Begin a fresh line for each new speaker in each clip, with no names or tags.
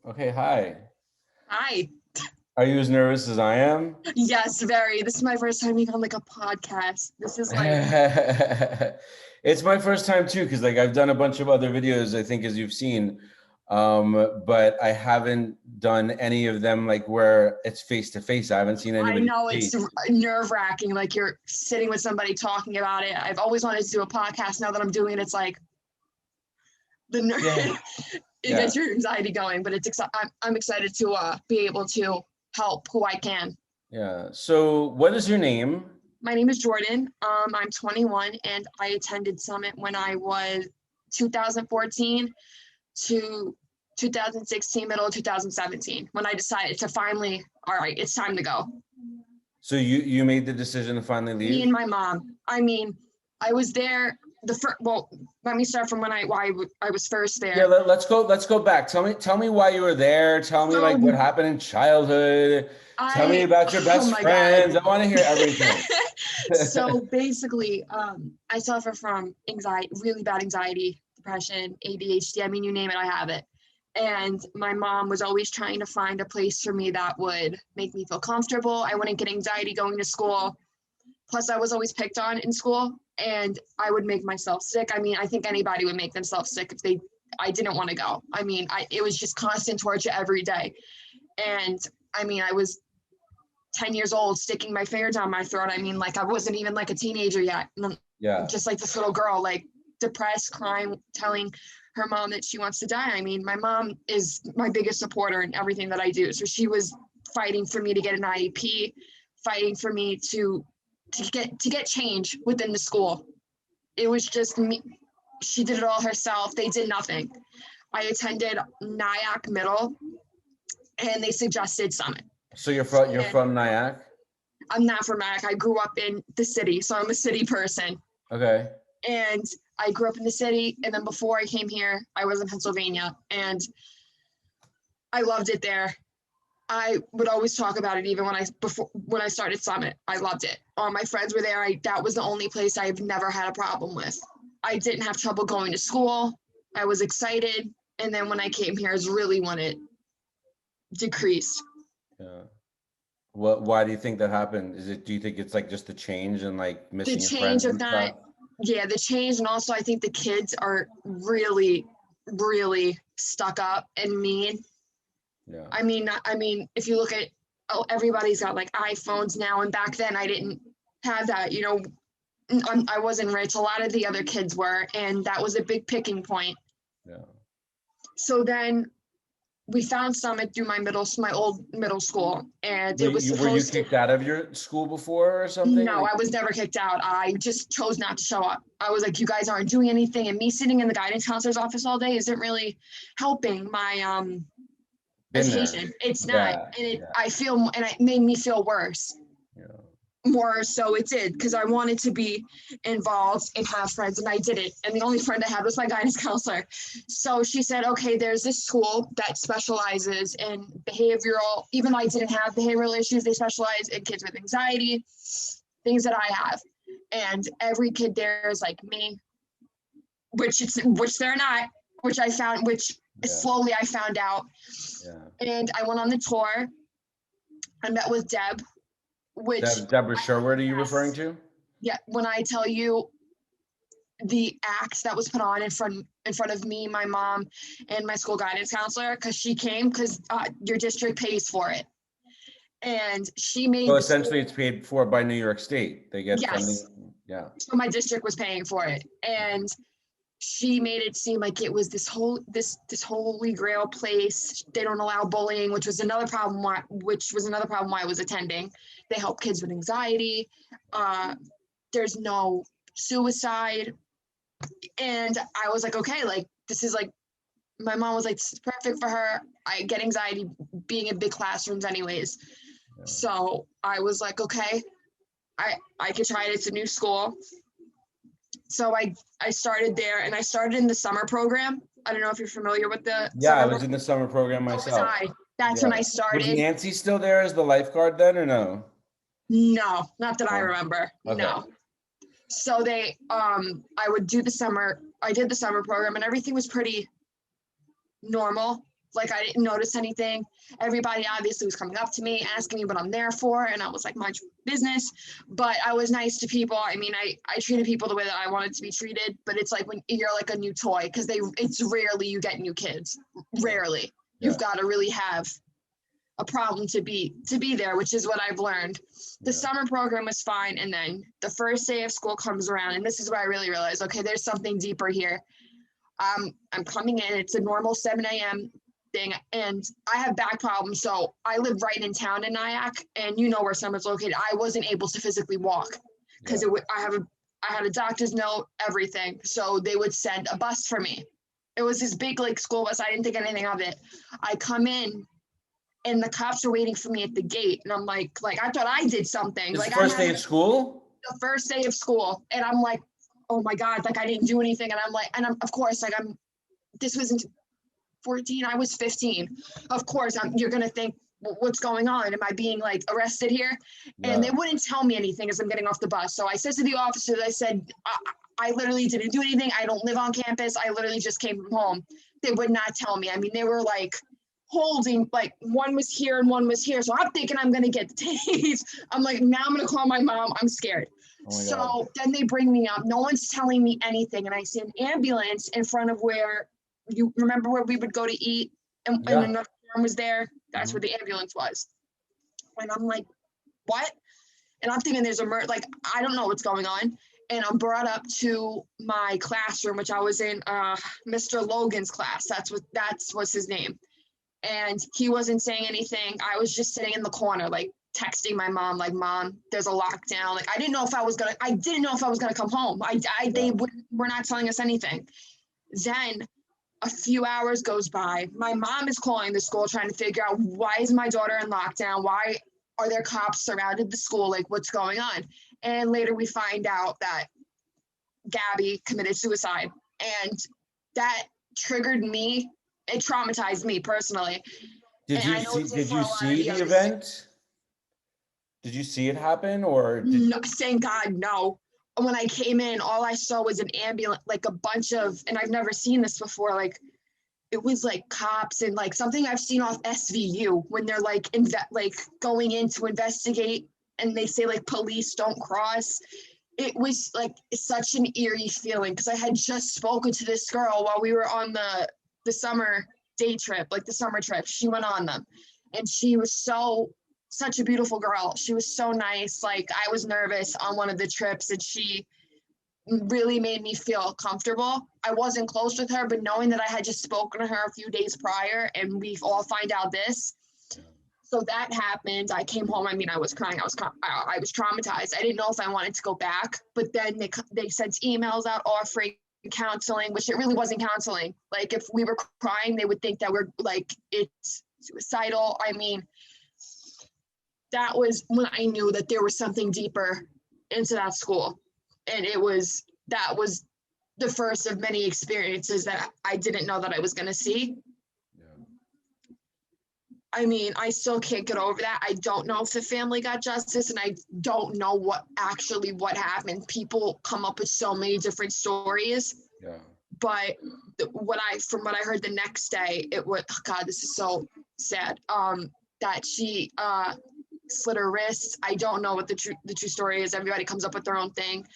Okay, hi.
Hi.
Are you as nervous as I am?
Yes, very. This is my first time being on like a podcast. This is like,
It's my first time too, because like I've done a bunch of other videos, I think, as you've seen. But I haven't done any of them like where it's face to face. I haven't seen
I
anybody
know
speak.
it's nerve-wracking. Like you're sitting with somebody talking about it. I've always wanted to do a podcast. Now that I'm doing it, it's like the nerve.
Yeah,
It
yeah,
gets your anxiety going. But I'm excited to be able to help who I can.
yeah. So what is your name?
My name is Jordyn. I'm 21, and I attended Summit when I was 2014 to 2016, middle of 2017, when I decided to finally, all right, it's time to go.
So you made the decision to finally
Me
leave?
and my mom. I mean, I was there the first. Well, let me start from when I was first
Yeah,
there.
let's go back. Tell me why you were there. Tell me like what
So
happened in childhood. Tell me about your
oh
best
my God.
friends. I want to hear everything.
So basically, I suffer from anxiety, really bad anxiety, depression, ADHD. I mean, you name it, I have it. And my mom was always trying to find a place for me that would make me feel comfortable. I wouldn't get anxiety going to school. Plus, I was always picked on in school, and I would make myself sick. I mean, I think anybody would make themselves sick if I didn't want to go. I mean, it was just constant torture every day. And I mean, I was 10 years old sticking my finger down my throat. I mean, like I wasn't even like a teenager yet.
Yeah,
Just like this little girl, like depressed, crying, telling her mom that she wants to die. I mean, my mom is my biggest supporter in everything that I do. So she was fighting for me to get an IEP, fighting for me to get change within the school. It was just me. She did it all herself. They did nothing. I attended Nyack Middle, and they suggested Summit.
so you're
So
from you're
then
from Nyack?
I'm not from Nyack. I grew up in the city, so I'm a city person.
Okay.
And I grew up in the city, and then before I came here, I was in Pennsylvania, and I loved it there. I would always talk about it, even when I started Summit. I loved it. All my friends were there. That was the only place I've never had a problem with. I didn't have trouble going to school. I was excited, and then when I came here is really when it decreased.
Yeah. Why do you think that happened? Do you think it's like just the change and like
The
missing your
change
friends
of
and
that,
stuff?
yeah, the change, and also I think the kids are really, really stuck up and mean.
Yeah.
I mean, if you look at, oh, everybody's got like iPhones now, and back then I didn't have that. I wasn't rich. A lot of the other kids were, and that was a big picking point.
Yeah.
So then we found Summit through my old middle school, and
Were
it was
you
supposed to.
kicked out of your school before or something?
No,
Like,
I was never kicked out. I just chose not to show up. I was like, you guys aren't doing anything, and me sitting in the guidance counselor's office all day isn't really helping my
been there.
education. It's not,
Yeah.
and
Yeah.
it made me feel worse.
Yeah.
More so it did, because I wanted to be involved and have friends, and I did it. And the only friend I had was my guidance counselor. So she said, okay, there's this school that specializes in behavioral, even though I didn't have behavioral issues, they specialize in kids with anxiety, things that I have. And every kid there is like me, which they're not, which
Yeah.
slowly I found out.
Yeah.
And I went on the tour. I met with Deb, which,
Deborah Sherwood, are you referring
yes,
to?
yeah, when I tell you the act that was put on in front of me, my mom, and my school guidance counselor, because she came, because your district pays for it, and she
So
made the
essentially,
school.
it's paid for by New York State. They get funding.
Yes,
Yeah.
so my district was paying for it, and she made it seem like it was this holy grail place. They don't allow bullying, which was another problem why I was attending. They help kids with anxiety. There's no suicide. And I was like, okay, like this is like, my mom was like, this is perfect for her. I get anxiety being in big classrooms anyways.
Yeah.
So I was like, okay, I could try it. It's a new school. So I started there, and I started in the summer program. I don't know if you're familiar with the
Yeah, I
summer
was in the summer program
program. So was
myself.
I. That's when
Yeah.
I
Was
started.
Nancy still there as the lifeguard then, or no?
No, not that I
No.
remember.
Okay.
No. So I would do the summer. I did the summer program, and everything was pretty normal. Like I didn't notice anything. Everybody obviously was coming up to me, asking me what I'm there for. And I was like, mind your business. But I was nice to people. I mean, I treated people the way that I wanted to be treated. But it's like when you're like a new toy, because it's rarely you get new kids. Rarely.
Yeah.
You've got to really have a problem to be there, which is what I've learned. The summer program was fine. And then the first day of school comes around. And this is where I really realized, okay, there's something deeper here. I'm coming in. It's a normal 7 a.m. thing, and I have back problems. So I live right in town in Nyack, and you know where Summer's located. I wasn't able to physically walk because I had a doctor's note, everything. So they would send a bus for me. It was this big like school bus. I didn't think anything of it. I come in, and the cops are waiting for me at the gate, and I'm like I thought I did something.
It's
like
first day of school.
The first day of school, and I'm like, oh my God, like I didn't do anything. And I'm like, and I'm, of course, like this wasn't 14, I was 15. Of course, you're going to think, what's going on? Am I being like arrested here?
Yeah.
And they wouldn't tell me anything as I'm getting off the bus. So I said to the officers, I said, I literally didn't do anything. I don't live on campus. I literally just came from home. They would not tell me. I mean, they were like holding, like one was here and one was here. So I'm thinking I'm going to get the tased. I'm like, now I'm going to call my mom. I'm scared. Oh so then they bring me up. No one's telling me anything. And I see an ambulance in front of where, you remember where we would go to eat and another dorm was there? That's where the ambulance was. And I'm like, what? And I'm thinking there's a murder, like, I don't know what's going on. And I'm brought up to my classroom, which I was in Mr. Logan's class. That's what's his name. And he wasn't saying anything. I was just sitting in the corner, like texting my mom, like, Mom, there's a lockdown. Like, I didn't know if I was gonna come home. They were not telling us anything. Then a few hours goes by. My mom is calling the school trying to figure out, why is my daughter in lockdown? Why are there cops surrounded the school? Like, what's going on? And later we find out that Gabby committed suicide. And that triggered me. It traumatized me personally.
Did you see the event? Did you see it happen or?
No, thank God, no. When I came in, all I saw was an ambulance, like a bunch of, and I've never seen this before, like it was like cops and like something I've seen off SVU when they're like going in to investigate and they say like police don't cross. It was like such an eerie feeling because I had just spoken to this girl while we were on the summer day trip, like the summer trip. She went on them and she was such a beautiful girl. She was so nice. Like I was nervous on one of the trips and she really made me feel comfortable. I wasn't close with her, but knowing that I had just spoken to her a few days prior and we've all find out this. So that happened. I came home. I mean, I was crying. I was traumatized. I didn't know if I wanted to go back, but then they sent emails out offering counseling, which it really wasn't counseling. Like if we were crying, they would think that we're like, it's suicidal. I mean, that was when I knew that there was something deeper into that school. And that was the first of many experiences that I didn't know that I was going to see. Yeah. I mean, I still can't get over that. I don't know if the family got justice and I don't know what happened. People come up with so many different stories. Yeah. But from what I heard the next day, it was, oh God, this is so sad. That she slit her wrists. I don't know what the true story is. Everybody comes up with their own thing.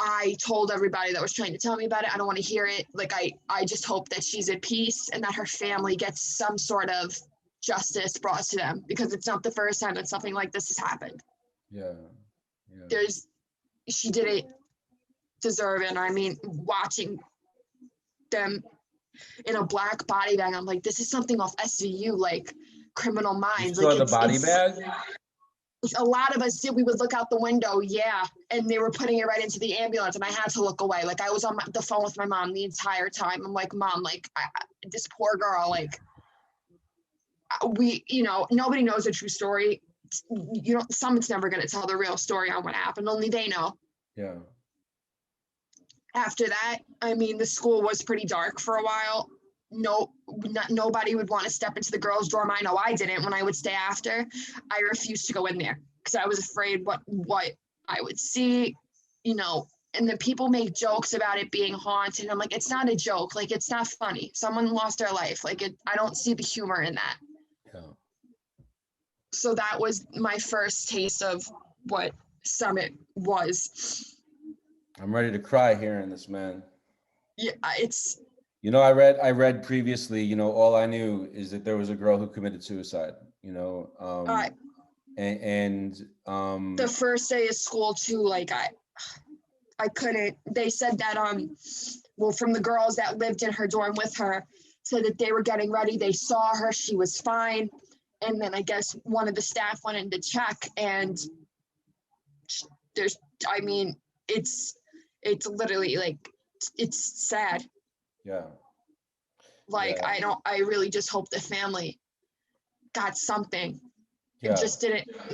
I told everybody that was trying to tell me about it, I don't want to hear it. Like, I just hope that she's at peace and that her family gets some sort of justice brought to them because it's not the first time that something like this has happened. Yeah. She didn't deserve it. I mean, watching them in a black body bag, I'm like, this is something off SVU, like Criminal Minds.
You saw the body bag?
A lot of us did. We would look out the window, yeah, and they were putting it right into the ambulance, and I had to look away. Like I was on the phone with my mom the entire time. I'm like, Mom, like this poor girl, like nobody knows the true story. Someone's never going to tell the real story on what happened. Only they know. Yeah. After that, I mean, the school was pretty dark for a while. Nobody would want to step into the girls' dorm. I know I didn't. When I would stay after, I refused to go in there because I was afraid what I would see. and then people make jokes about it being haunted. I'm like, it's not a joke. Like, it's not funny. Someone lost their life. Like, I don't see the humor in that.
Yeah.
So that was my first taste of what Summit was.
I'm ready to cry hearing this, man.
Yeah, it's.
You know, I read previously, you know, all I knew is that there was a girl who committed suicide, you know,
The first day of school too, like I couldn't, they said that, well, from the girls that lived in her dorm with her, said that they were getting ready, they saw her, she was fine. And then I guess one of the staff went in to check, and there's, I mean, it's literally like, it's sad.
Yeah.
Like,
Yeah.
I really just hope the family got something.
Yeah.
It just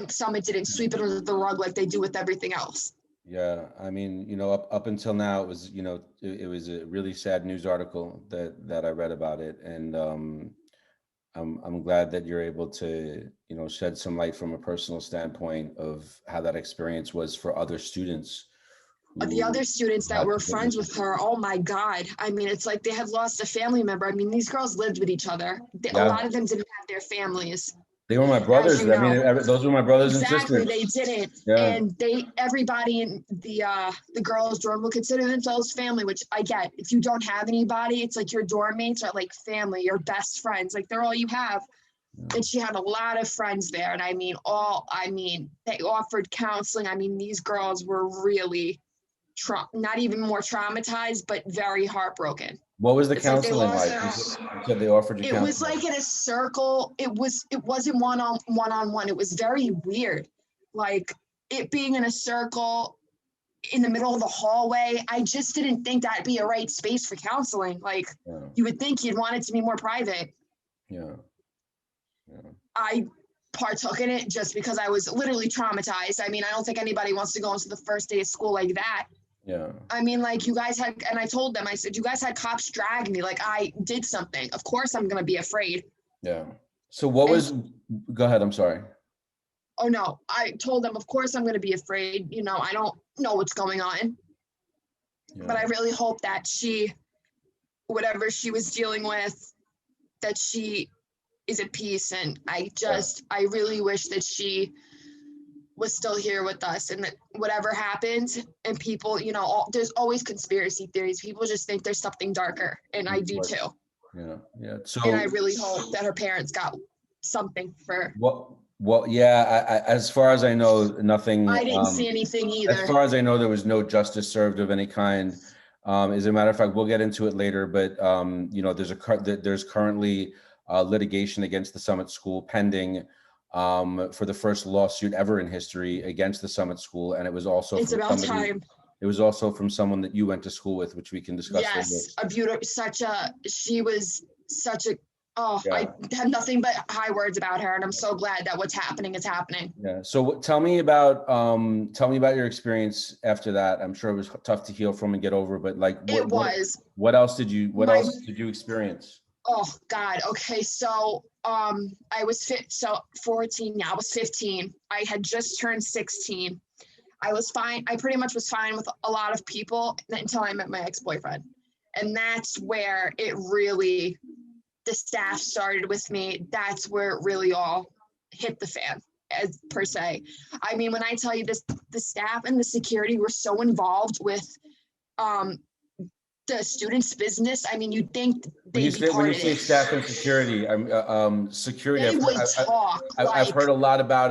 Summit didn't sweep it under the rug like they do with everything else.
Yeah, I mean, you know, up until now, it was, you know, it was a really sad news article that I read about it, and I'm glad that you're able to, you know, shed some light from a personal standpoint of how that experience was for other students.
The other students that were friends with her, oh my God. I mean, it's like they had lost a family member. I mean, these girls lived with each other. A lot of them didn't have their families.
They were my brothers.
You know.
I mean, those were my brothers
exactly,
and sisters.
They didn't.
Yeah.
And everybody in the girls' dorm will consider themselves family, which I get. If you don't have anybody, it's like your dorm mates are like family, your best friends. Like, they're all you have. Yeah. And she had a lot of friends there. And I mean, they offered counseling. I mean, these girls were really not even more traumatized, but very heartbroken.
What was the counseling like? You said they offered you counseling.
It was like in a circle. It wasn't one-on-one. It was very weird. Like, it being in a circle in the middle of the hallway. I just didn't think that'd be a right space for counseling. Like, you would think you'd want it to be more private.
Yeah.
I partook in it just because I was literally traumatized. I mean, I don't think anybody wants to go into the first day of school like that.
Yeah.
I mean, like, you guys had, and I told them, I said, you guys had cops drag me. Like, I did something. Of course I'm going to be afraid.
Yeah. So go ahead. I'm sorry.
Oh no. I told them, of course I'm going to be afraid. You know, I don't know what's going on, but I really hope that whatever she was dealing with, that she is at peace. And I really wish that she was still here with us, and that whatever happened, and people, you know, there's always conspiracy theories. People just think there's something darker, and I do too.
Yeah. So,
and I really hope that her parents got something for.
Well, yeah. As far as I know, nothing.
I didn't see anything either.
As far as I know, there was no justice served of any kind. As a matter of fact, we'll get into it later, but you know, there's currently litigation against the Summit School pending. For the first lawsuit ever in history against the Summit School, and it was also
It
was also from someone that you went to school with, which we can discuss.
Yes, she was such a. I have nothing but high words about her, and I'm so glad that what's happening is happening.
Yeah. So tell me about your experience after that. I'm sure it was tough to heal from and get over, but like what else did you experience?
Oh God. Okay. So, I was 14. Yeah, I was 15. I had just turned 16. I was fine. I pretty much was fine with a lot of people until I met my ex-boyfriend. And that's where the staff started with me. That's where it really all hit the fan, as per se. I mean, when I tell you this, the staff and the security were so involved with, the students' business. I mean, you'd think
when you say staff and security, security.
They would talk.
I've heard a lot about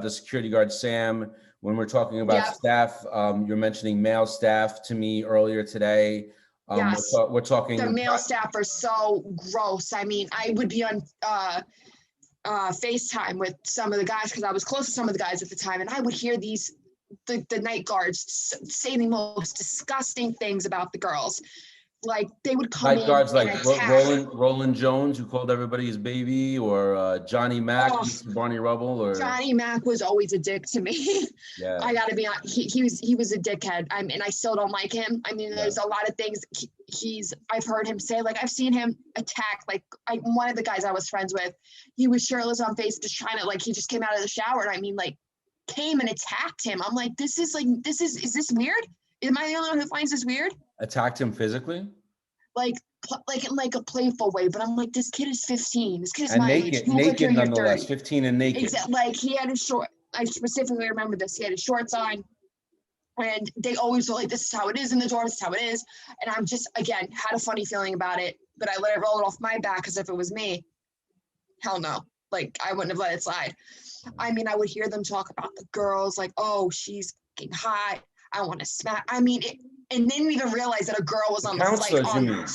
the security guard Sam. When we're talking about staff, you're mentioning male staff to me earlier today.
Yes,
we're talking.
The male staff are so gross. I mean, I would be on FaceTime with some of the guys because I was close to some of the guys at the time, and I would hear the night guards say the most disgusting things about the girls. Like, they would come
night guards like Roland Jones, who called everybody his baby, or Johnny Mack, Barney Rubble, or
Johnny Mack was always a dick to me.
Yeah,
I gotta be honest. He was a dickhead. And I still don't like him. I mean, there's a lot of things I've heard him say. Like, I've seen him attack. Like, one of the guys I was friends with, he was shirtless on face, just trying to, like, he just came out of the shower, and I mean, like, came and attacked him. I'm like, is this weird? Am I the only one who finds this weird?
Attacked him physically?
Like in like a playful way, but I'm like, this kid is 15. This kid is
And
my age.
naked,
You look like you're in your
nonetheless,
30s.
15 and naked.
Exactly. Like he had his short. I specifically remember this. He had his shorts on, and they always were like, "This is how it is in the door. This is how it is." And I'm just, again, had a funny feeling about it, but I let it roll it off my back, because if it was me, hell no, like I wouldn't have let it slide. I mean, I would hear them talk about the girls, like, "Oh, she's getting hot. I want to smack." I mean, and didn't even realize that a girl was on the
Counselors,
like,
you mean?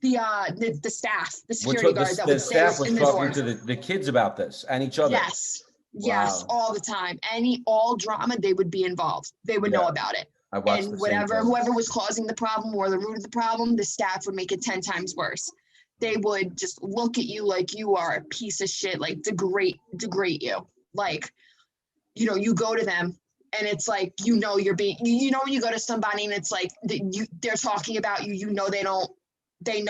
The staff, the security guards that
the
would stay
staff was
in the
talking
door.
to the kids about this and each other.
Yes. Yes,
Wow.
all the time. All drama, they would be involved. They would know about it.
I watched
And
the same thing.
whoever was causing the problem or the root of the problem, the staff would make it 10 times worse. They would just look at you like you are a piece of shit, like degrade you. Like, you know, you go to them and it's like, you know, you're being, you know, when you go to somebody and it's like they're talking about you, you know, they know, you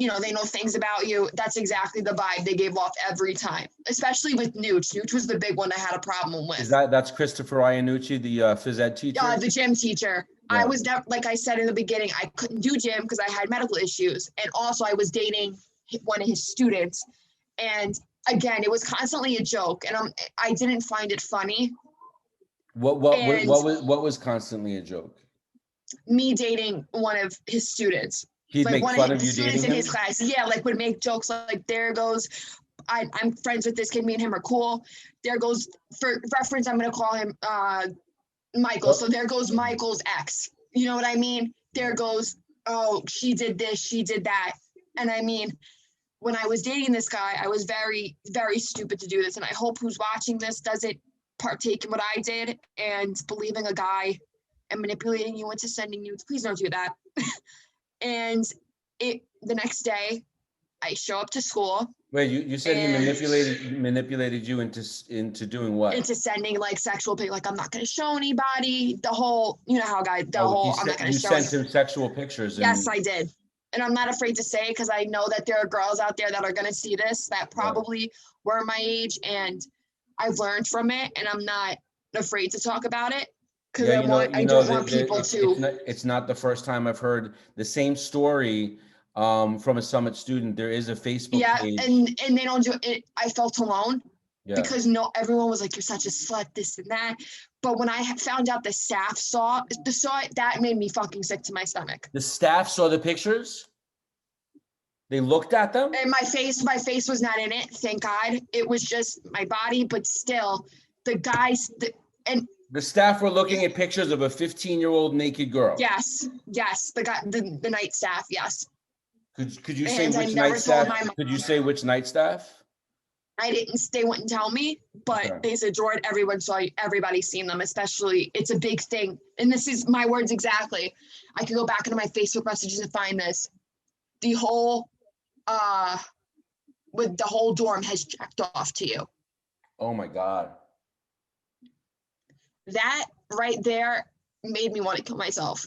know, they know things about you. That's exactly the vibe they gave off every time, especially with NUDE. NUDE was the big one I had a problem with.
That's Christopher Iannucci, the phys ed teacher?
The gym teacher. Yeah. I was never, like I said in the beginning, I couldn't do gym because I had medical issues. And also I was dating one of his students. And again, it was constantly a joke, and I didn't find it funny.
What was constantly a joke? Me
dating one of his students.
He'd
like
make fun of you dating him?
In his class. Yeah, like would make jokes like, there goes, I'm friends with this kid, me and him are cool. There goes, for reference, I'm gonna call him Michael. So there goes Michael's ex. You know what I mean? There goes, oh, she did this, she did that. And I mean, when I was dating this guy, I was very, very stupid to do this. And I hope who's watching this doesn't partake in what I did and believing a guy and manipulating you into sending nudes. Please don't do that. And the next day, I show up to school.
Wait, you said he manipulated you into doing what?
Into sending like sexual pic, like I'm not going to show anybody. The whole, you know how guys, I'm not going to show.
You sent him sexual pictures.
Yes, I did. And I'm not afraid to say, because I know that there are girls out there that are going to see this that probably were my age, and I've learned from it, and I'm not afraid to talk about it. Because I don't want people to.
It's not the first time I've heard the same story from a Summit student. There is a Facebook page.
and they don't do it. I felt alone because everyone was like, "You're such a slut," this and that. But when I found out the staff saw it, that made me fucking sick to my stomach.
The staff saw the pictures? They looked at them?
And my face was not in it. Thank God. It was just my body, but still, the guys
the staff were looking at pictures of a 15-year-old naked girl.
Yes. The guy, the night staff. Yes.
Could you say which night staff? Could you say which night staff?
I didn't. They wouldn't tell me, but they said, "Jordyn, everyone saw you. Everybody's seen them. Especially, it's a big thing." And this is my words exactly. I could go back into my Facebook messages and find this. The whole, with the whole dorm has jacked off to you.
Oh my God.
That right there made me want to kill myself.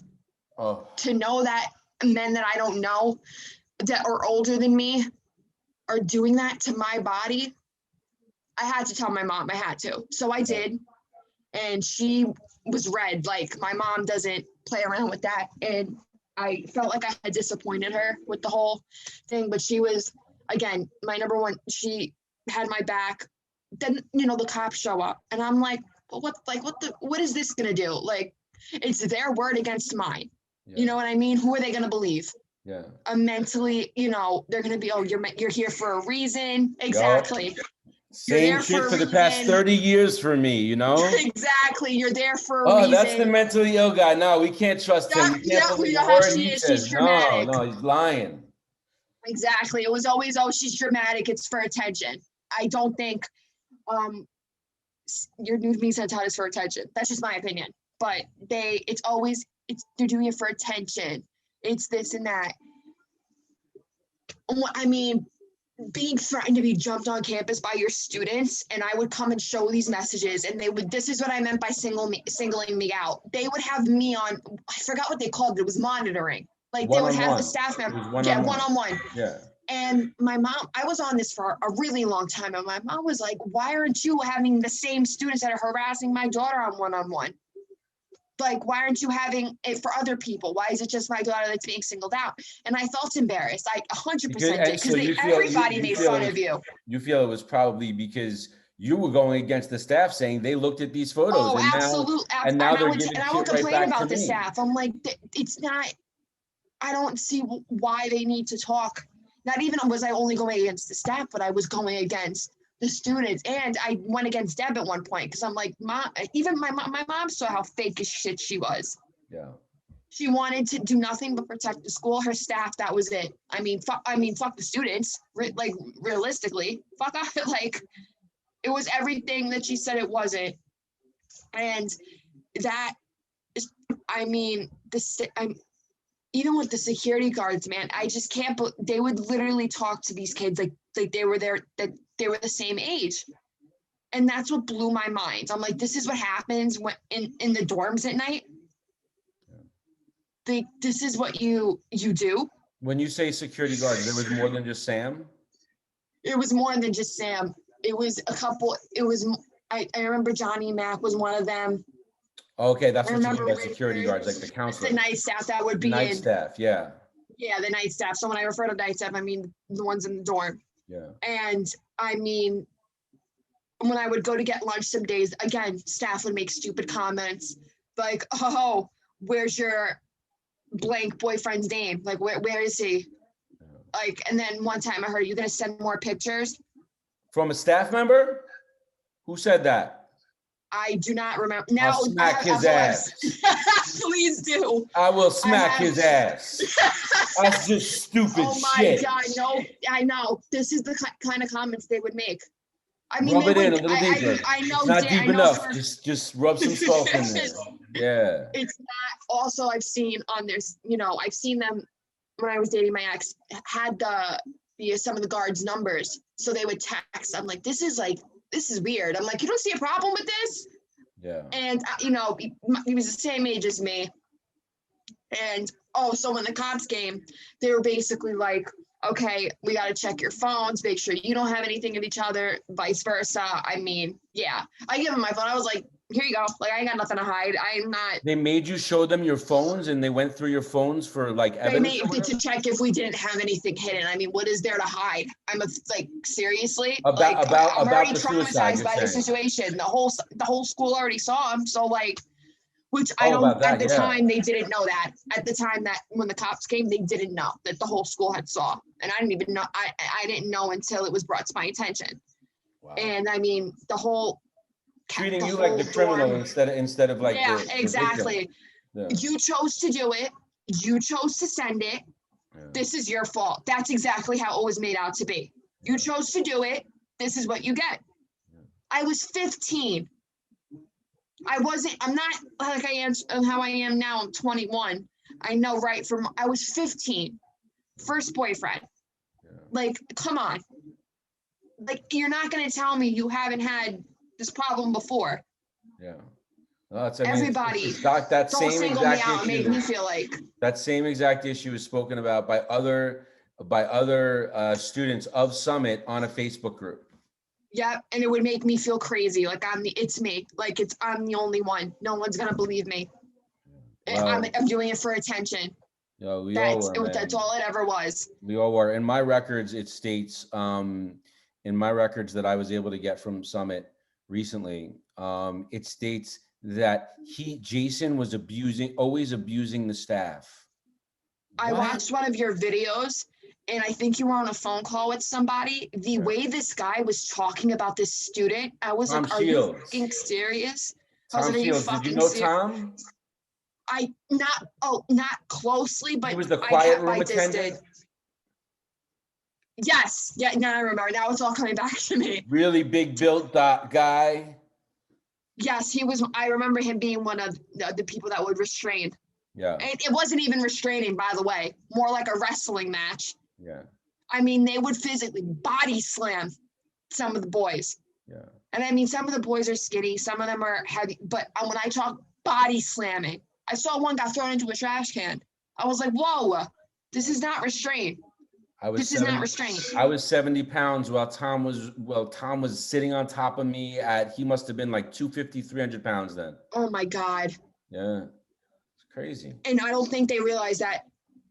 Oh.
To know that men that I don't know that are older than me are doing that to my body, I had to tell my mom. I had to. So I did. And she was red. Like, my mom doesn't play around with that. And I felt like I had disappointed her with the whole thing. But she was, again, my number one. She had my back. Then, the cops show up. And I'm like, well, what is this going to do? Like, it's their word against mine. Yeah. You know what I mean? Who are they going to believe?
Yeah.
Mentally, they're going to be, oh, you're here for a reason. Exactly.
Same shit for the past 30 years for me,
Exactly. You're there for a reason.
Oh, that's the mentally ill guy. No, we can't trust him. We can't believe a word he says. No, he's lying.
Exactly. It was always, oh, she's dramatic. It's for attention. I don't think your new misconduct is for attention. That's just my opinion. But they're doing it for attention. It's this and that. I mean, being threatened to be jumped on campus by your students, and I would come and show these messages, and this is what I meant by singling me out. They would have me on, I forgot what they called it. It was monitoring. Like, they would have the staff member.
One-on-one.
One-on-one.
Yeah.
And my mom, I was on this for a really long time, and my mom was like, why aren't you having the same students that are harassing my daughter on one-on-one? Like, why aren't you having it for other people? Why is it just my daughter that's being singled out? And I felt embarrassed. I 100% did, because everybody made fun of you.
You feel it was probably because you were going against the staff saying they looked at these photos.
Oh, absolutely.
And now they're giving
and I would
shit right
complain
back
about
to
the
me.
staff. I'm like, it's not, I don't see why they need to talk. Not even was I only going against the staff, but I was going against the students. And I went against Deb at one point because I'm like, Mom, even my mom saw how fake as shit she was.
Yeah.
She wanted to do nothing but protect the school, her staff. That was it. I mean, fuck the students. Like, realistically, fuck off. Like, it was everything that she said it wasn't. And that is, I mean, even with the security guards, man, I just can't. They would literally talk to these kids like they were there, that they were the same age, and that's what blew my mind. I'm like, this is what happens when in the dorms at night. This is what you do.
When you say security guards, there was more than just Sam?
It was more than just Sam. It was a couple. It was, I remember Johnny Mack was one of them.
Okay, that's what you mean by security guards, like the counselor.
The night staff that would be
night staff, yeah.
Yeah, the night staff. So when I refer to night staff, I mean the ones in the dorm.
Yeah.
And I mean, when I would go to get lunch some days, again, staff would make stupid comments like, oh, where's your blank boyfriend's name? Like, where is he?
Yeah.
Like, and then one time I heard, you're going to send more pictures?
From a staff member? Who said that?
I do not remember. Now,
I'll smack his ass.
Please do.
I will smack his ass. That's just stupid shit.
Oh my God, no, I know. This is the kind of comments they would make. I mean,
rub it in a little deeper.
I know.
It's not deep enough. Just rub some salt in there. Yeah.
It's not. Also, I've seen on this, I've seen them when I was dating my ex, had some of the guards' numbers. So they would text. I'm like, this is weird. I'm like, you don't see a problem with this?
Yeah.
And, he was the same age as me. And, so when the cops came, they were basically like, okay, we got to check your phones, make sure you don't have anything of each other, vice versa. I mean, yeah. I give them my phone. I was like, here you go. Like, I ain't got nothing to hide. I'm not.
They made you show them your phones and they went through your phones for like evidence?
They made to check if we didn't have anything hidden. I mean, what is there to hide? Seriously?
I'm
already traumatized by the situation. The whole school already saw him. So which at the time they didn't know that. At the time that when the cops came, they didn't know that the whole school had saw. And I didn't even know, I didn't know until it was brought to my attention. Wow. And I mean, the whole
treating you like the criminal instead of like
exactly.
Yeah.
You chose to do it. You chose to send it. Yeah. This is your fault. That's exactly how it was made out to be. You chose to do it. This is what you get. Yeah. I was 15. I'm not like I am how I am now. I'm 21. I know right from, I was 15. First boyfriend. Yeah. Like, come on. Like, you're not going to tell me you haven't had this problem before.
Yeah.
Everybody
that same exact issue
made me feel like
that same exact issue is spoken about by other students of Summit on a Facebook group.
Yeah, and it would make me feel crazy. Like it's me. Like I'm the only one. No one's gonna believe me. Well, I'm doing it for attention.
Yeah,
that's all it ever was.
We all were. In my records, it states in my records that I was able to get from Summit recently, it states that Jason was always abusing the staff.
I watched one of your videos, and I think you were on a phone call with somebody. The way this guy was talking about this student, I was
Tom
like,
Shields.
Are you fucking serious?
Tom Shields. Did you know Tom?
Not closely, but
he was the quiet room attendant.
Yes. Yeah, now I remember. Now it's all coming back to me.
Really big built guy.
Yes, he was. I remember him being one of the people that would restrain.
Yeah.
It wasn't even restraining, by the way. More like a wrestling match.
Yeah.
I mean, they would physically body slam some of the boys.
Yeah.
And I mean, some of the boys are skinny. Some of them are heavy. But when I talk body slamming, I saw one got thrown into a trash can. I was like, whoa, this is not restraint.
I was
This is not restraint.
I was 70 pounds while Tom was sitting on top of me he must have been like 250, 300 pounds then.
Oh my God.
Yeah. It's crazy.
And I don't think they realize that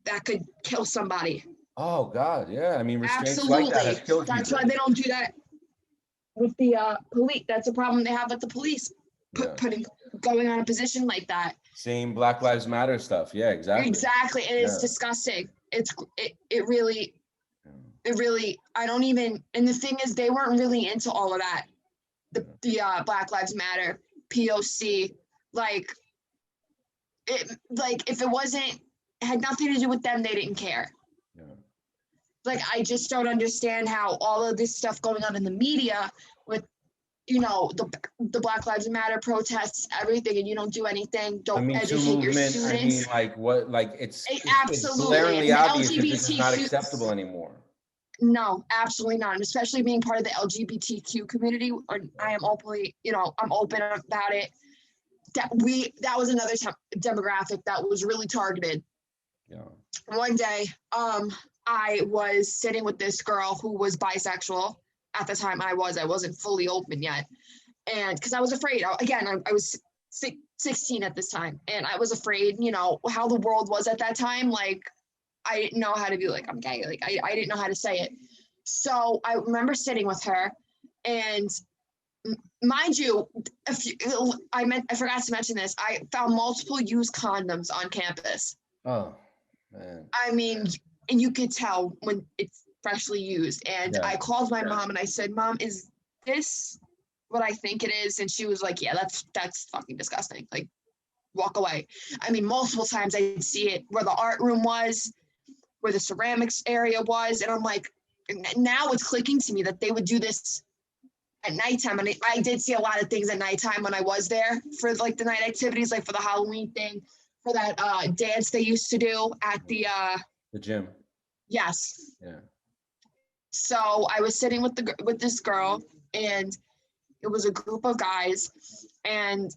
that could kill somebody.
Oh God. Yeah. I mean, restraints
Absolutely.
like that have killed
That's
people.
why they don't do that with the police. That's a problem they have with the police going on a position like that.
Same Black Lives Matter stuff. Yeah, exactly.
Exactly. And it's disgusting. It really, I don't even, and the thing is, they weren't really into all of that. The Black Lives Matter, POC, like if it had nothing to do with them, they didn't care.
Yeah.
Like, I just don't understand how all of this stuff going on in the media with, the Black Lives Matter protests, everything, and you don't do anything. Don't educate your students.
I mean, like what? Like it's
absolutely
glaringly obvious that this is not acceptable anymore.
No, absolutely not. And especially being part of the LGBTQ community, I am openly, I'm open about it. That was another demographic that was really targeted.
Yeah. One
day, I was sitting with this girl who was bisexual. At the time, I wasn't fully open yet. And because I was afraid, I was 16 at this time. And I was afraid, how the world was at that time. Like, I didn't know how to be like, I'm gay. Like, I didn't know how to say it. So I remember sitting with her, and mind you, I forgot to mention this. I found multiple used condoms on campus.
Oh, man.
I mean, and you could tell when it's freshly used. And I called my mom and I said, Mom, is this what I think it is? And she was like, yeah, that's fucking disgusting. Like, walk away. I mean, multiple times I'd see it where the art room was, where the ceramics area was. And I'm like, now it's clicking to me that they would do this at nighttime. And I did see a lot of things at nighttime when I was there for like the night activities, like for the Halloween thing, for that dance they used to do at the
gym.
Yes.
Yeah.
So I was sitting with this girl, and it was a group of guys. And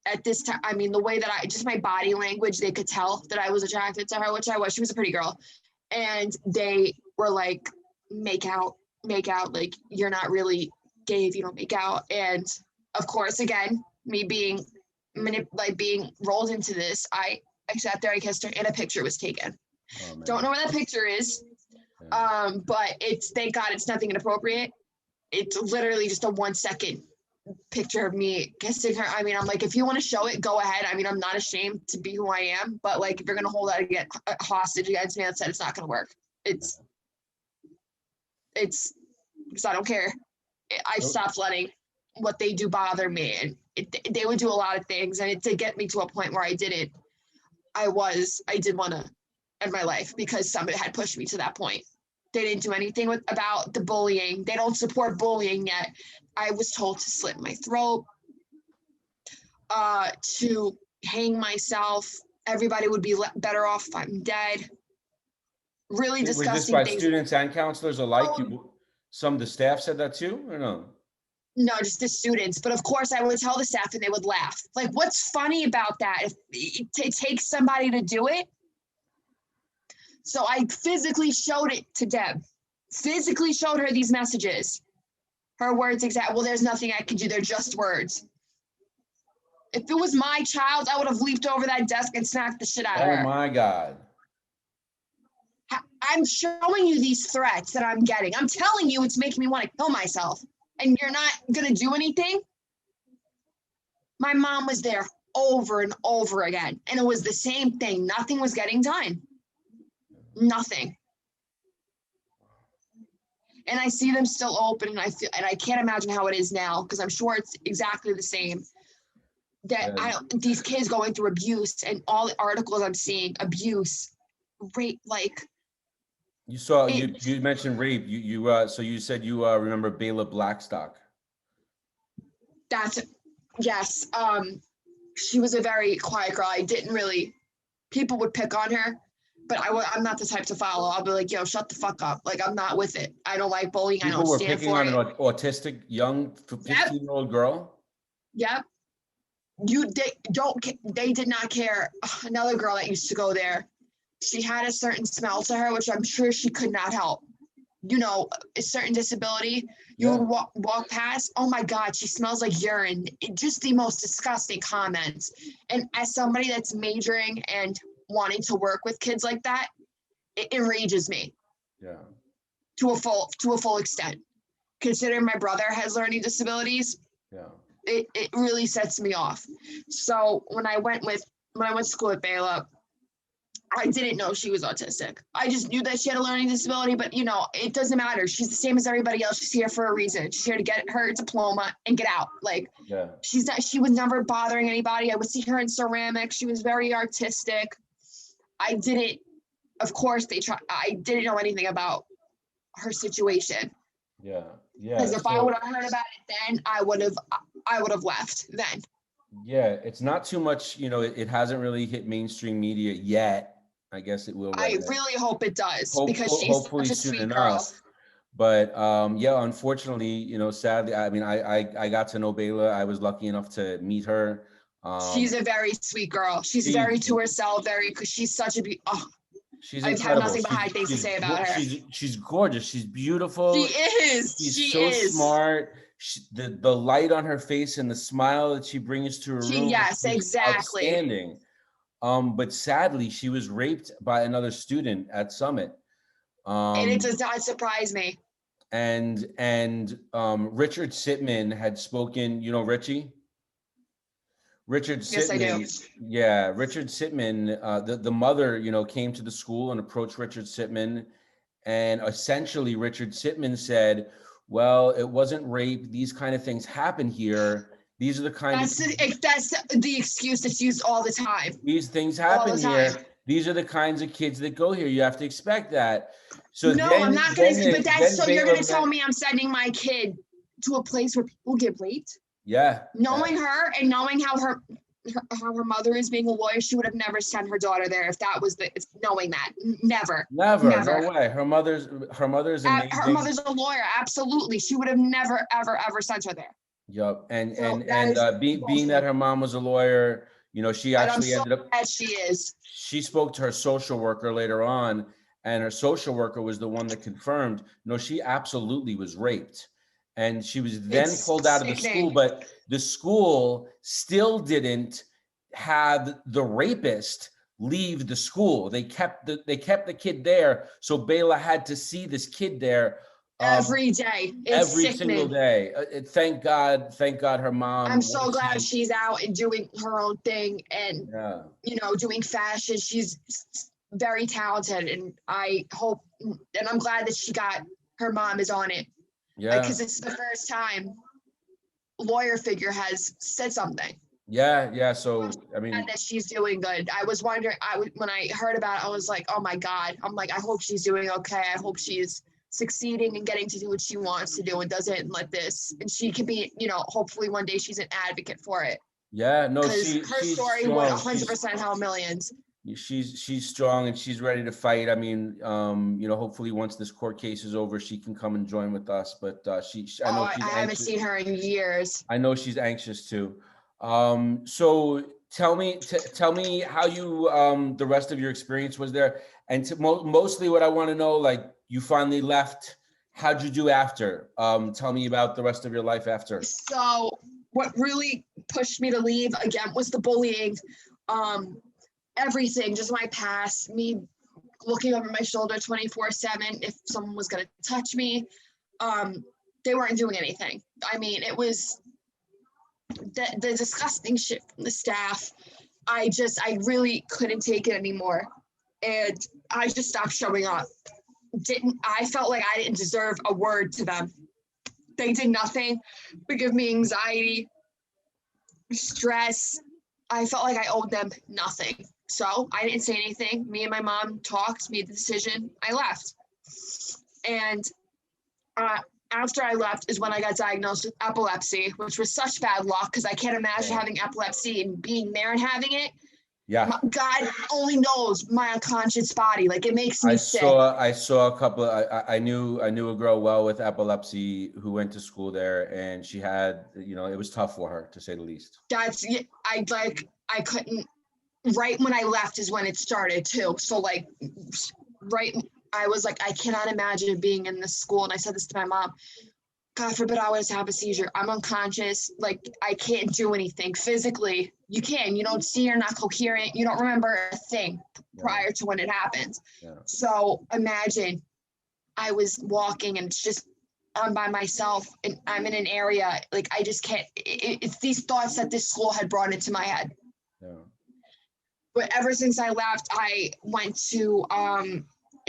at this time, I mean, the way that just my body language, they could tell that I was attracted to her, which I was. She was a pretty girl. And they were like, make out, like, you're not really gay if you don't make out. And of course, again, me being rolled into this, I sat there, I kissed her, and a picture was taken. Oh, don't know where that picture is. Yeah. But thank God it's nothing inappropriate. It's literally just a 1 second picture of me kissing her. I mean, I'm like, if you want to show it, go ahead. I mean, I'm not ashamed to be who I am, but like, if you're going to hold that hostage against me, that said, it's not going to work. It's because I don't care. I stopped letting what they do bother me. And they would do a lot of things. And it did get me to a point where I did want to end my life because somebody had pushed me to that point. They didn't do anything about the bullying. They don't support bullying yet. I was told to slit my throat, to hang myself. Everybody would be better off if I'm dead. Really disgusting things.
Was this by students and counselors alike? Some of the staff said that too, or no?
No, just the students. But of course, I would tell the staff and they would laugh. Like, what's funny about that? If it takes somebody to do it. So I physically showed it to Deb. Physically showed her these messages. Her words exact. Well, there's nothing I can do. They're just words. If it was my child, I would have leaped over that desk and smacked the shit out of her.
Oh my God.
I'm showing you these threats that I'm getting. I'm telling you it's making me want to kill myself. And you're not going to do anything? My mom was there over and over again. And it was the same thing. Nothing was getting done. Nothing. And I see them still open, and I can't imagine how it is now, because I'm sure it's exactly the same. These kids going through abuse, and all the articles I'm seeing, abuse, rape, like.
You mentioned rape. So you said you remember Bayla Blackstock.
Yes. She was a very quiet girl. People would pick on her. But I'm not the type to follow. I'll be like, yo, shut the fuck up. Like, I'm not with it. I don't like bullying. I don't stand for it.
People were picking on an autistic young 15-year-old girl?
Yep. They did not care. Another girl that used to go there, she had a certain smell to her, which I'm sure she could not help. You know, a certain disability, you
Yeah.
would walk past, oh my God, she smells like urine. Just the most disgusting comments. And as somebody that's majoring and wanting to work with kids like that, it enrages me.
Yeah.
To a full extent. Considering my brother has learning disabilities,
Yeah.
it really sets me off. So when I went to school at Bela, I didn't know she was autistic. I just knew that she had a learning disability, but you know, it doesn't matter. She's the same as everybody else. She's here for a reason. She's here to get her diploma and get out. Like,
Yeah.
she was never bothering anybody. I would see her in ceramics. She was very artistic. I didn't know anything about her situation.
Yeah. Yeah.
Because if I
So
would have heard about it then, I would have left then.
yeah, it's not too much, you know, it hasn't really hit mainstream media yet. I guess it will right
I
now.
really hope it does because she's
Hopefully
such a
soon
sweet girl.
enough. But yeah, unfortunately, you know, sadly, I mean, I got to know Bela. I was lucky enough to meet her.
She's a very sweet girl. She's very to herself, because she's such a
she's
I've had
incredible.
nothing but high things to say about her.
She's gorgeous. She's beautiful.
She is.
She's so smart. The light on her face and the smile that she brings to her room.
Yes, exactly.
Outstanding. But sadly, she was raped by another student at Summit.
And it does not surprise me.
And Richard Sitman had spoken. You know Richie? Richard Sitman.
Yes, I do.
Yeah, Richard Sitman. The mother, you know, came to the school and approached Richard Sitman, and essentially Richard Sitman said, "Well, it wasn't rape. These kind of things happen here. These are the kind
that's the excuse that's used all the time.
These things happen here. These are the kinds of kids that go here. You have to expect that." So
no, I'm not going to. But that's so you're going to tell me I'm sending my kid to a place where people get raped?
Yeah.
Knowing her and knowing how her mother is being a lawyer, she would have never sent her daughter there if that was knowing that. Never.
No way. Her mother's amazing.
Her mother's a lawyer. Absolutely. She would have never, ever, ever sent her there.
Yep. And being that her mom was a lawyer, you know, she actually ended up.
As she is.
She spoke to her social worker later on, and her social worker was the one that confirmed, no, she absolutely was raped. And she was then pulled out of the school, but the school still didn't have the rapist leave the school. They kept the kid there. So Bela had to see this kid there
every day.
Every single day. Thank God her mom.
I'm so glad she's out and doing her own thing and you know, doing fashion. She's very talented, and I hope, and I'm glad that she got her mom is on it. Yeah, because it's the first time lawyer figure has said something.
Yeah. So I mean,
that she's doing good. I was wondering. When I heard about it, I was like, oh my God. I'm like, I hope she's doing okay. I hope she's succeeding and getting to do what she wants to do and doesn't let this. And she can be, you know, hopefully one day she's an advocate for it.
Yeah, no,
because her story would 100% help millions.
She's strong and she's ready to fight. I mean, you know, hopefully once this court case is over, she can come and join with us. But I know she's
I haven't seen her in years.
I know she's anxious too. So tell me how you the rest of your experience was there, and mostly what I want to know, like, you finally left. How'd you do after? Tell me about the rest of your life after.
So what really pushed me to leave again was the bullying. Everything, just my past, me looking over my shoulder 24/7 if someone was going to touch me. They weren't doing anything. I mean, it was the disgusting shit from the staff. I really couldn't take it anymore. And I just stopped showing up. I felt like I didn't deserve a word to them. They did nothing but give me anxiety, stress. I felt like I owed them nothing. So I didn't say anything. Me and my mom talked, made the decision. I left. And after I left is when I got diagnosed with epilepsy, which was such bad luck because I can't imagine having epilepsy and being there and having it. Yeah. God only knows my unconscious body. Like, it makes me sick.
I saw a couple. I knew a girl well with epilepsy who went to school there, and she had, you know, it was tough for her, to say the least.
I couldn't right when I left is when it started too. So like, right, I was like, I cannot imagine being in this school. And I said this to my mom, God forbid I was to have a seizure. I'm unconscious. Like, I can't do anything physically. You can, you don't see, you're not coherent. You don't remember a thing prior to when it happens.
Yeah.
So imagine I was walking and it's just, I'm by myself and I'm in an area, like I just can't, it's these thoughts that this school had brought into my head.
Yeah.
But ever since I left, I went to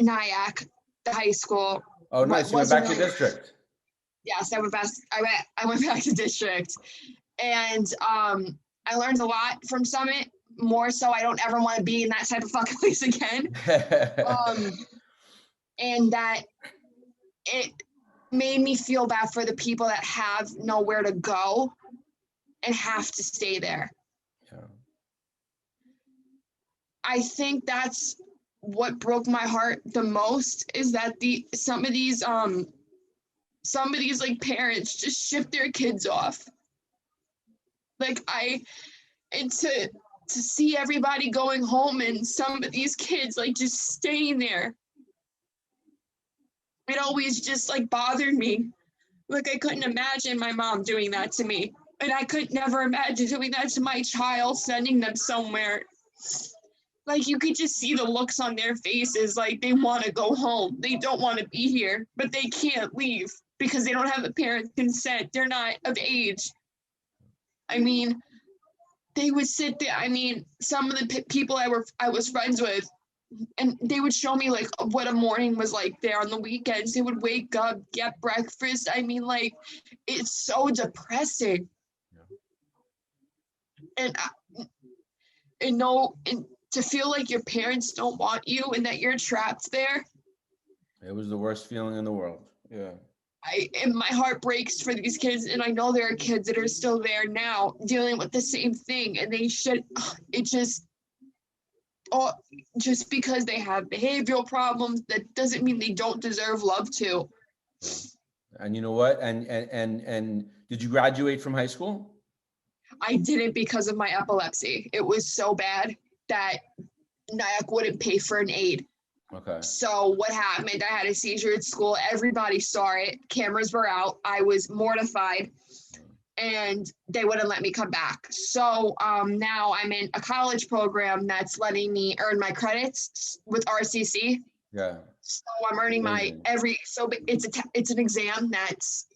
Nyack, the high school.
Oh, nice. You went back to district.
Yes, I went back to district. And I learned a lot from Summit, more so I don't ever want to be in that type of fucking place again. And that it made me feel bad for the people that have nowhere to go and have to stay there.
Yeah.
I think that's what broke my heart the most, is that some of these like parents just ship their kids off. Like and to see everybody going home and some of these kids like just staying there. It always just like bothered me. Like I couldn't imagine my mom doing that to me. And I could never imagine doing that to my child, sending them somewhere. Like you could just see the looks on their faces, like they want to go home. They don't want to be here, but they can't leave because they don't have a parent's consent. They're not of age. I mean, they would sit there. I mean, some of the people I was friends with, and they would show me like what a morning was like there on the weekends. They would wake up, get breakfast. I mean, like, it's so depressing. Yeah. And to feel like your parents don't want you and that you're trapped there.
It was the worst feeling in the world. Yeah.
And my heart breaks for these kids, and I know there are kids that are still there now dealing with the same thing, and they should, just because they have behavioral problems, that doesn't mean they don't deserve love too.
And you know what? And did you graduate from high school?
I didn't because of my epilepsy. It was so bad that Nyack wouldn't pay for an aid.
Okay.
So what happened? I had a seizure at school. Everybody saw it. Cameras were out. I was mortified, and they wouldn't let me come back. So now I'm in a college program that's letting me earn my credits with RCC.
Yeah.
So I'm earning so it's an exam that's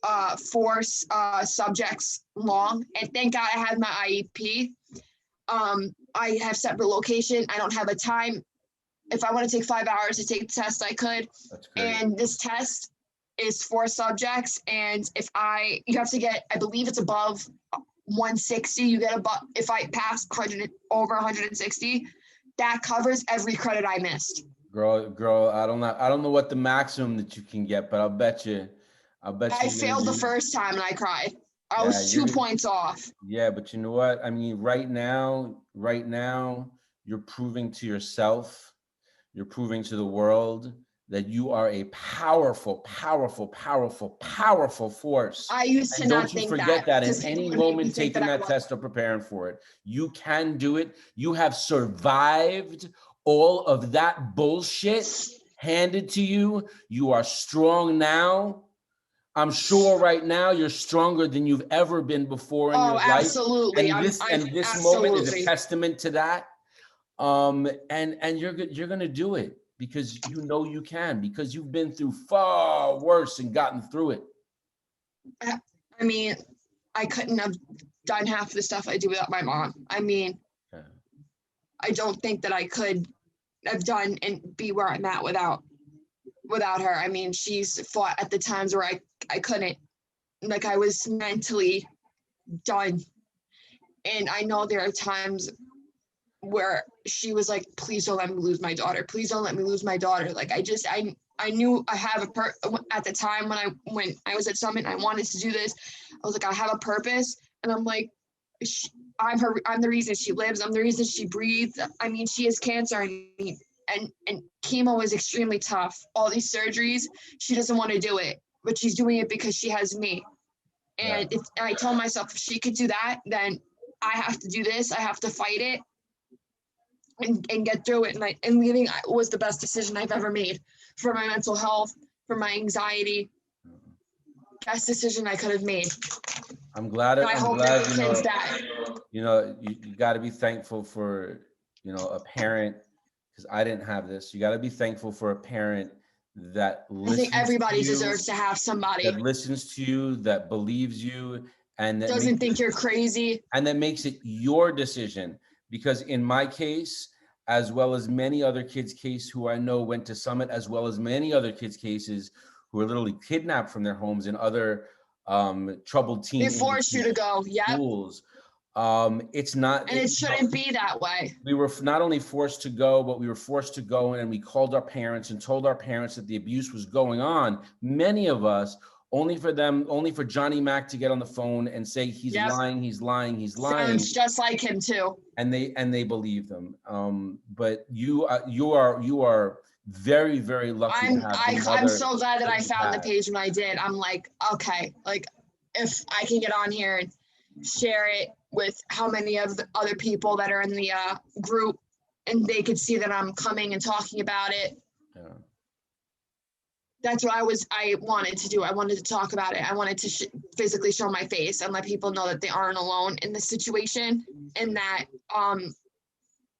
4 subjects long, and thank God I had my IEP. I have separate location. I don't have a time. If I want to take 5 hours to take the test, I could.
That's great. And
this test is 4 subjects. And you have to get, I believe it's above 160. You get above, if I pass over 160, that covers every credit I missed.
Girl, I don't know what the maximum that you can get, but I'll bet you.
I failed the first time and I cried. I was 2 points off.
Yeah, but you know what? I mean, right now, you're proving to yourself, you're proving to the world that you are a powerful, powerful, powerful, powerful force.
I used to not think that.
Don't you forget that in any moment taking that test or preparing for it. You can do it. You have survived all of that bullshit handed to you. You are strong now. I'm sure right now you're stronger than you've ever been before in your life.
Absolutely.
And this moment is a testament to that. And you're gonna do it because you know you can, because you've been through far worse and gotten through it.
I mean, I couldn't have done half the stuff I do without my mom. I mean, yeah. I don't think that I could have done and be where I'm at without her. I mean, she's fought at the times where I couldn't, like I was mentally done. And I know there are times where she was like, please don't let me lose my daughter. Please don't let me lose my daughter. Like, I knew I have at the time when I was at Summit and I wanted to do this, I was like, I have a purpose. And I'm like, I'm the reason she lives. I'm the reason she breathes. I mean, she has cancer. And chemo is extremely tough. All these surgeries, she doesn't want to do it, but she's doing it because she has me. And I told myself, if she could do that, then I have to do this. I have to fight it. and get through it. And leaving was the best decision I've ever made for my mental health, for my anxiety. Best decision I could have made.
I'm glad.
And I
I'm
hope
glad.
that kids that.
You got to be thankful for a parent, because I didn't have this. You got to be thankful for a parent that
I think
listens to
everybody
you,
deserves to have somebody
that believes you, and that
doesn't think you're crazy.
and that makes it your decision. Because in my case, as well as many other kids' case who I know went to Summit, as well as many other kids' cases who were literally kidnapped from their homes in other troubled teen
They forced you to go. Yep.
schools. It's not,
and it shouldn't be that way.
We were not only forced to go, but we were forced to go, and we called our parents and told our parents that the abuse was going on. Many of us, only for Johnny Mac to get on the phone and say he's lying, he's lying, he's lying.
Sounds just like him too.
And they believe them. But you are very, very lucky.
I'm so glad that I found the page when I did. I'm like, okay, like if I can get on here and share it with how many of the other people that are in the group, and they could see that I'm coming and talking about it. Yeah. That's what I wanted to do. I wanted to talk about it. I wanted to physically show my face and let people know that they aren't alone in this situation, and that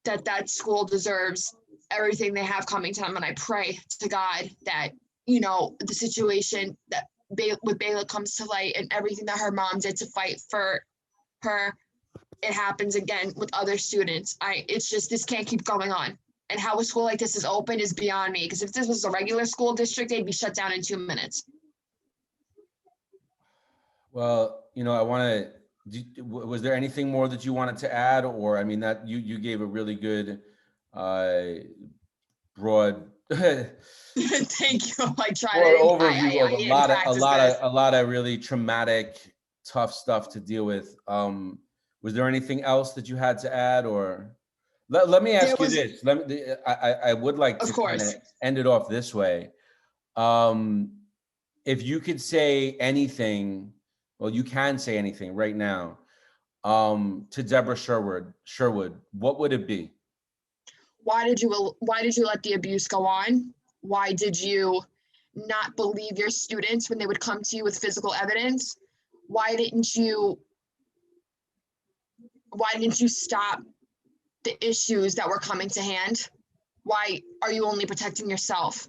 that school deserves everything they have coming to them. And I pray to God that, the situation that with Bayla comes to light, and everything that her mom did to fight for her, it happens again with other students. It's just, this can't keep going on. And how a school like this is open is beyond me. Because if this was a regular school district, they'd be shut down in 2 minutes.
Well, I want to, was there anything more that you wanted to add? Or, I mean, that you gave a really good, broad
thank you. I tried to
overview of a lot of really traumatic, tough stuff to deal with. Was there anything else that you had to add? Or let me ask you this. I would like to kind of end it off this way. If you could say anything, well, you can say anything right now, to Deborah Sherwood, what would it be?
Why did you let the abuse go on? Why did you not believe your students when they would come to you with physical evidence? Why didn't you stop the issues that were coming to hand? Why are you only protecting yourself?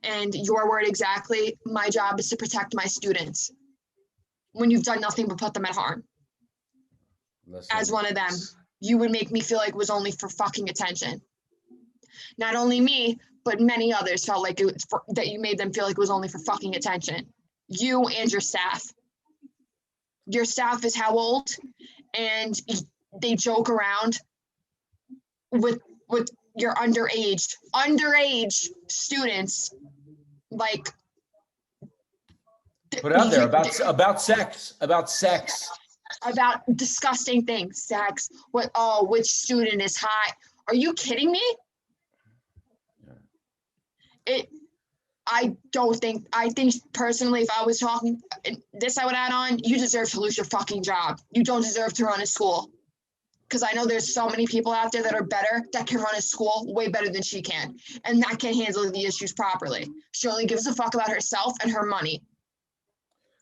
And your word exactly, my job is to protect my students, when you've done nothing but put them at harm. Listen. As one of them, you would make me feel like it was only for fucking attention. Not only me, but many others felt like that you made them feel like it was only for fucking attention. You and your staff. Your staff is how old? And they joke around with your underage students, like,
put out there about sex,
about disgusting things, sex. Which student is hot? Are you kidding me? I think personally, if I was talking this, I would add on, you deserve to lose your fucking job. You don't deserve to run a school. Because I know there's so many people out there that are better, that can run a school way better than she can, and that can handle the issues properly. She only gives a fuck about herself and her money.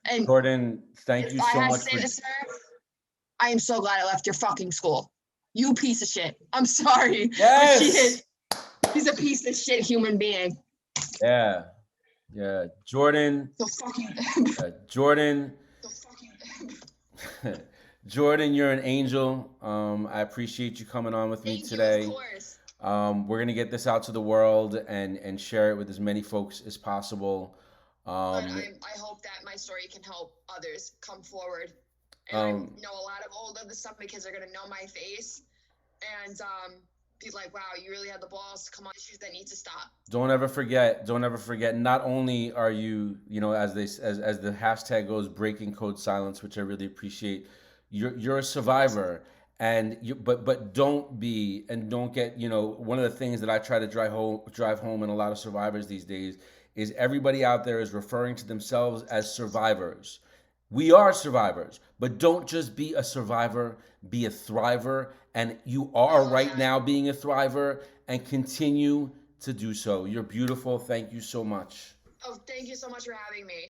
And
Jordyn, thank you so much.
I am so glad I left your fucking school. You piece of shit. I'm sorry.
Yes.
He's a piece of shit human being.
Yeah. Jordyn. Jordyn, you're an angel. I appreciate you coming on with me today.
Of course.
We're gonna get this out to the world and share it with as many folks as possible.
I hope that my story can help others come forward. And I know a lot of the Summit kids are gonna know my face and be like, wow, you really had the balls to come on issues that need to stop.
Don't ever forget, not only are you, as the hashtag goes, breaking code silence, which I really appreciate, you're a survivor, and but don't get, one of the things that I try to drive home in a lot of survivors these days is everybody out there is referring to themselves as survivors. We are survivors, but don't just be a survivor, be a thriver. And you are right now being a thriver, and continue to do so. You're beautiful. Thank you so much.
Oh, thank you so much for having me.